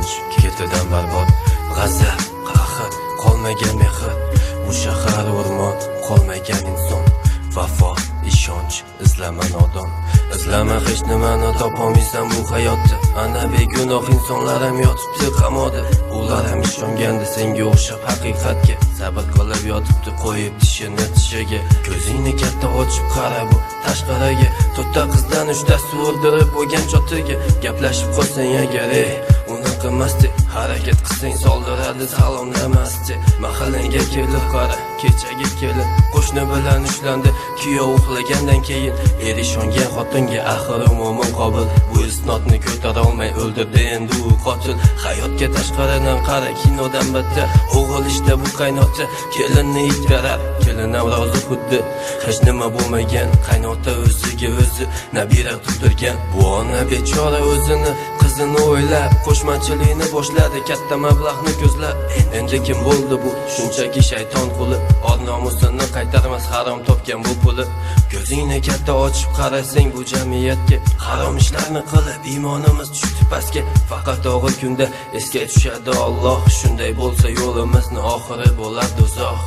ishonch ketidan barbod, g'azab, qahr, qolmagan mehr, bu shahar o'rmon, qolmagan inson, vafo, ishonch, izlama nodon, izlama hech nimani topolmaysan bu hayotda. Ana begunoh insonlar ham yotibdi qamoqda, ular ham ishongandi senga o'xshab haqiqatga, sabr qilib yotibdi qo'yib tishini tishiga. Ko'zingni katta ochib qara bu tashqariga, to'rtta qizdan uchtasi o'ldirib bo'lgan chotiga. Gaplashib qolsang agar uni qilmasdi, harakat qilsang soldiradi salomlamasdi. Mahallaga kelib qara, kechagi kelin qo'shni bilan ushlandi, kuyov uxlagandan keyin er ishongan xotinga axir umuman qobil. Bu isnodni ko'tara olmay o'ldirdi endi u qotil. Hayotga tashqaridan qara, kinodan battar. O'g'il ishda bu qaynota kelinni itgarar, kelin ham rozi xuddi hech nima bo'lmagan. Qaynota o'ziga o'zi nabira tug'dirgan, bu ona bechora o'zini qizini o'ylab qo'shmachilikni boshladi, katta mablag'ni ko'zlab. Endi kim bo'ldi bu shunchaki shayton quli, or nomusini qaytarmas harom topgan bu puli. Ko'zingni katta ochib qarasang bu jamiyatga, harom ishlarni qilib iymonimiz tushdi pastga. Faqat og'ir kunda esga tushadi Alloh, shunday bo'lsa yo'limizni oxiri bo'lar do'zax.